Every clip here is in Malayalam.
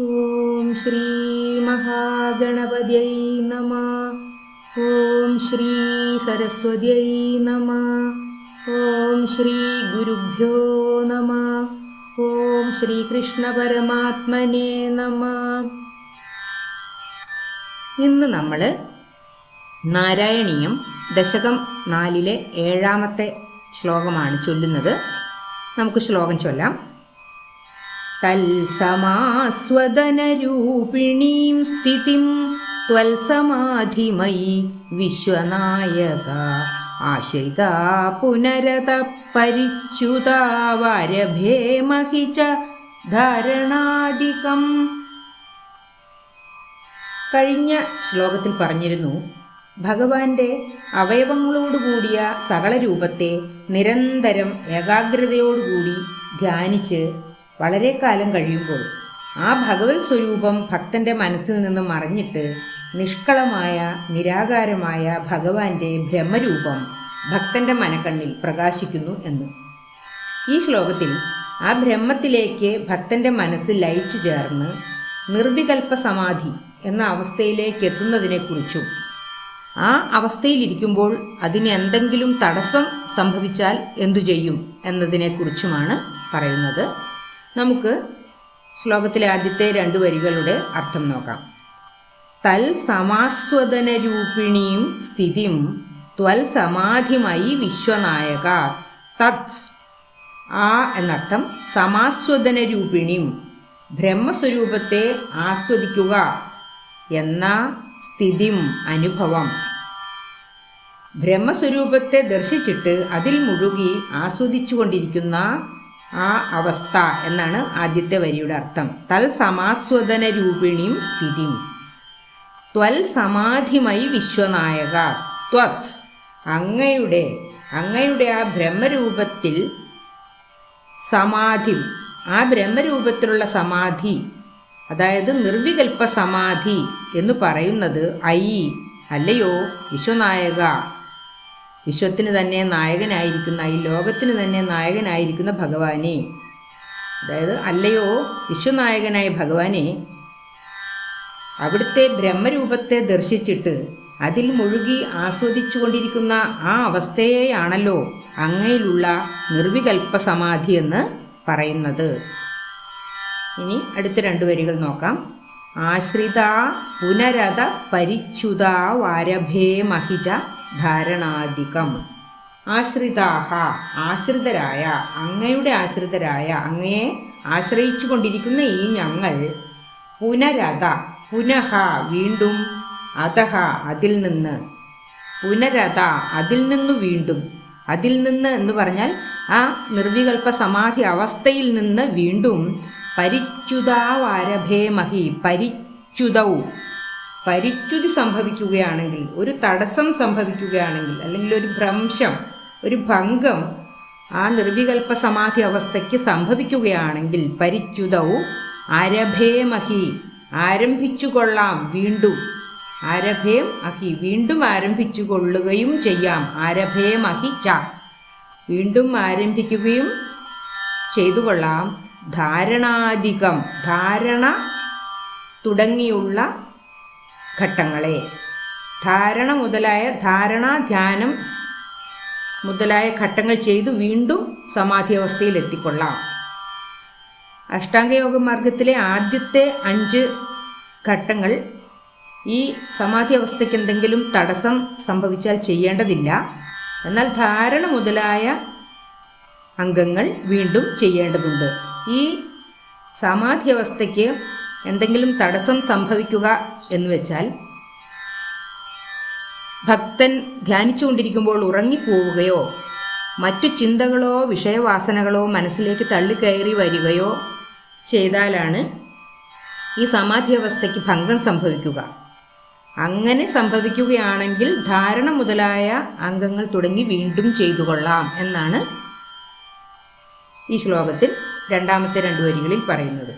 ഓം ശ്രീ മഹാഗണപതിയൈ നമഃ. ഓം ശ്രീ സരസ്വതിയൈ നമഃ. ഓം ശ്രീ ഗുരുഭ്യോ നമഃ. ഓം ശ്രീകൃഷ്ണ പരമാത്മനേ നമഃ. ഇന്ന് നമ്മൾ നാരായണീയം ദശകം 4 7ാമത്തെ ശ്ലോകമാണ് ചൊല്ലുന്നത്. നമുക്ക് ശ്ലോകം ചൊല്ലാം. തൽസമാസ്വദനരൂപിണീം സ്ഥിതിം ത്വൽസമാധിമയി വിശ്വനായക ആശ്രിതാ പുനരത പരിച്യുതാ വാരഭേമഹി ച ധാരണാദികം. കഴിഞ്ഞ ശ്ലോകത്തിൽ പറഞ്ഞിരുന്നു, ഭഗവാന്റെ അവയവങ്ങളോടുകൂടിയ സകല രൂപത്തെ നിരന്തരം ഏകാഗ്രതയോടുകൂടി ധ്യാനിച്ച് വളരെ കാലം കഴിയുമ്പോൾ ആ ഭഗവത് സ്വരൂപം ഭക്തൻ്റെ മനസ്സിൽ നിന്നും മറഞ്ഞിട്ട് നിഷ്കളമായ നിരാകാരമായ ഭഗവാന്റെ ബ്രഹ്മരൂപം ഭക്തൻ്റെ മനക്കണ്ണിൽ പ്രകാശിക്കുന്നു എന്ന്. ഈ ശ്ലോകത്തിൽ ആ ബ്രഹ്മത്തിലേക്ക് ഭക്തൻ്റെ മനസ്സ് ലയിച്ചു ചേർന്ന് നിർവികൽപ്പ സമാധി എന്ന അവസ്ഥയിലേക്ക് എത്തുന്നതിനെക്കുറിച്ചും ആ അവസ്ഥയിലിരിക്കുമ്പോൾ അതിന് എന്തെങ്കിലും തടസ്സം സംഭവിച്ചാൽ എന്തു ചെയ്യും എന്നതിനെക്കുറിച്ചുമാണ് പറയുന്നത്. നമുക്ക് ശ്ലോകത്തിലെ ആദ്യത്തെ 2 വരികളുടെ അർത്ഥം നോക്കാം. തൽ സമാസ്വദനരൂപിണീം സ്ഥിതിം ത്വൽ സമാധിമയി വിശ്വനായക. തത് ആ എന്നർത്ഥം. സമാസ്വദനരൂപിണീം ബ്രഹ്മസ്വരൂപത്തെ ആസ്വദിക്കുക എന്ന സ്ഥിതിം അനുഭവം. ബ്രഹ്മസ്വരൂപത്തെ ദർശിച്ചിട്ട് അതിൽ മുഴുകി ആസ്വദിച്ചുകൊണ്ടിരിക്കുന്ന ആ അവസ്ഥ എന്നാണ് ആദ്യത്തെ വരിയുടെ അർത്ഥം. തൽ സമാസ്വദന രൂപിണീം സ്ഥിതിം ത്വൽ സമാധിമയി വിശ്വനായക. ത്വത് അങ്ങയുടെ ആ ബ്രഹ്മരൂപത്തിൽ സമാധി, ആ ബ്രഹ്മരൂപത്തിലുള്ള സമാധി, അതായത് നിർവികൽപ്പ സമാധി എന്ന് പറയുന്നത് ഐ അല്ലയോ വിശ്വനായക, വിശ്വത്തിന് തന്നെ നായകനായിരിക്കുന്ന, ഈ ലോകത്തിന് തന്നെ നായകനായിരിക്കുന്ന ഭഗവാനെ, അതായത് അല്ലയോ വിശ്വനായകനായ ഭഗവാനെ, അവിടുത്തെ ബ്രഹ്മരൂപത്തെ ദർശിച്ചിട്ട് അതിൽ മുഴുകി ആസ്വദിച്ചു കൊണ്ടിരിക്കുന്ന ആ അവസ്ഥയെയാണല്ലോ അങ്ങയിലുള്ള നിർവികൽപ്പ സമാധി എന്ന് പറയുന്നത്. ഇനി അടുത്ത 2 വരികൾ നോക്കാം. ആശ്രിത പുനരത പരിച്യുത വാരഭേമഹി ച ധാരണാദികം. ആശ്രിതാഹ ആശ്രിതരായ, അങ്ങയുടെ ആശ്രിതരായ, അങ്ങയെ ആശ്രയിച്ചു കൊണ്ടിരിക്കുന്ന ഈ ഞങ്ങൾ, പുനരത പുനഃ വീണ്ടും, അതഹ അതിൽ നിന്ന്, പുനരത അതിൽ നിന്നു വീണ്ടും, അതിൽ നിന്ന് എന്ന് പറഞ്ഞാൽ ആ നിർവികൽപ്പ സമാധി അവസ്ഥയിൽ നിന്ന് വീണ്ടും, പരിച്യുതാവാരഭേമഹി പരിച്യുതൗ, പരിച്യുതി സംഭവിക്കുകയാണെങ്കിൽ, ഒരു തടസ്സം സംഭവിക്കുകയാണെങ്കിൽ, അല്ലെങ്കിൽ ഒരു ഭ്രംശം, ഒരു ഭംഗം ആ നിർവികൽപ്പ സമാധി അവസ്ഥയ്ക്ക് സംഭവിക്കുകയാണെങ്കിൽ, പരിച്യുതൗ ആരഭേമഹി ആരംഭിച്ചു കൊള്ളാം, വീണ്ടും, ആരഭേം അഹി വീണ്ടും ആരംഭിച്ചു കൊള്ളുകയും ചെയ്യാം, ആരഭേമഹി ച വീണ്ടും ആരംഭിക്കുകയും ചെയ്തു കൊള്ളാം, ധാരണാധികം ധാരണ തുടങ്ങിയുള്ള ഘട്ടങ്ങളെ, ധാരണ മുതലായ ധാരണാധ്യാനം മുതലായ ഘട്ടങ്ങൾ ചെയ്തു വീണ്ടും സമാധി അവസ്ഥയിൽ എത്തിക്കൊള്ളാം. അഷ്ടാംഗയോഗ മാർഗത്തിലെ ആദ്യത്തെ 5 ഘട്ടങ്ങൾ ഈ സമാധി അവസ്ഥയ്ക്ക് എന്തെങ്കിലും തടസ്സം സംഭവിച്ചാൽ ചെയ്യേണ്ടതില്ല. എന്നാൽ ധാരണ മുതലായ അംഗങ്ങൾ വീണ്ടും ചെയ്യേണ്ടതുണ്ട്. ഈ സമാധി അവസ്ഥയ്ക്ക് എന്തെങ്കിലും തടസ്സം സംഭവിക്കുക എന്ന് വെച്ചാൽ, ഭക്തൻ ധ്യാനിച്ചുകൊണ്ടിരിക്കുമ്പോൾ ഉറങ്ങിപ്പോവുകയോ മറ്റു ചിന്തകളോ വിഷയവാസനകളോ മനസ്സിലേക്ക് തള്ളിക്കയറി വരികയോ ചെയ്താലാണ് ഈ സമാധി അവസ്ഥയ്ക്ക് ഭംഗം സംഭവിക്കുക. അങ്ങനെ സംഭവിക്കുകയാണെങ്കിൽ ധാരണ മുതലായ അംഗങ്ങൾ തുടങ്ങി വീണ്ടും ചെയ്തു കൊള്ളാം എന്നാണ് ഈ ശ്ലോകത്തിൽ 2ാമത്തെ 2 വരികളിൽ പറയുന്നത്.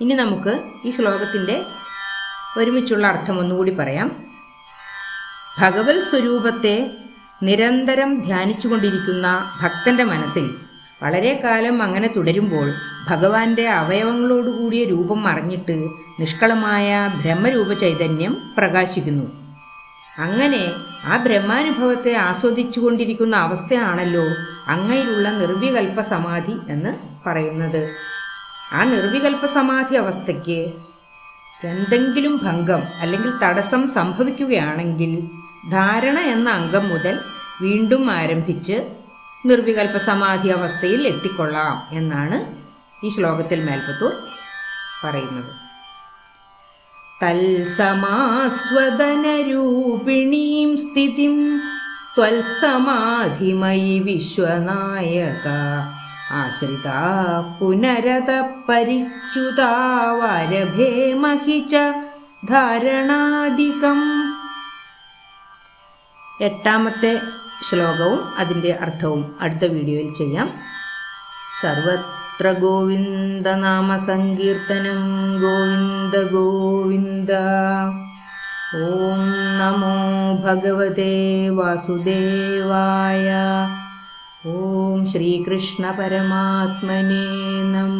ഇനി നമുക്ക് ഈ ശ്ലോകത്തിൻ്റെ ഒരുമിച്ചുള്ള അർത്ഥം ഒന്നുകൂടി പറയാം. ഭഗവത് സ്വരൂപത്തെ നിരന്തരം ധ്യാനിച്ചു കൊണ്ടിരിക്കുന്ന ഭക്തൻ്റെ മനസ്സിൽ വളരെ കാലം അങ്ങനെ തുടരുമ്പോൾ ഭഗവാന്റെ അവയവങ്ങളോടുകൂടിയ രൂപം മറഞ്ഞിട്ട് നിഷ്കളമായ ബ്രഹ്മരൂപ ചൈതന്യം പ്രകാശിക്കുന്നു. അങ്ങനെ ആ ബ്രഹ്മാനുഭവത്തെ ആസ്വദിച്ചു കൊണ്ടിരിക്കുന്ന അവസ്ഥയാണല്ലോ അങ്ങയിലുള്ള നിർവികൽപ്പ സമാധി എന്ന് പറയുന്നത്. ആ നിർവികൽപ്പ സമാധി അവസ്ഥയ്ക്ക് എന്തെങ്കിലും ഭംഗം അല്ലെങ്കിൽ തടസ്സം സംഭവിക്കുകയാണെങ്കിൽ ധാരണ എന്ന അംഗം മുതൽ വീണ്ടും ആരംഭിച്ച് നിർവികൽപ്പ സമാധി അവസ്ഥയിൽ എത്തിക്കൊള്ളാം എന്നാണ് ഈ ശ്ലോകത്തിൽ മേൽപ്പത്തൂർ പറയുന്നത്. തൽസമാസ്വദനരൂപിണീം സ്ഥിതിം ത്വൽസമാധിമയി വിശ്വനായക ആശ്രിതാ പുനരത പരിച്യുതാ വരഭേമഹി ച ധാരണാദികം. 8ാമത്തെ ശ്ലോകവും അതിൻ്റെ അർത്ഥവും അടുത്ത വീഡിയോയിൽ ചെയ്യാം. സർവത്ര ഗോവിന്ദനാമ സങ്കീർത്തനം. ഗോവിന്ദ ഗോവിന്ദ. ഓം നമോ ഭഗവതേ വാസുദേവായ. ഓം ശ്രീകൃഷ്ണ പരമാത്മനേ നമഃ.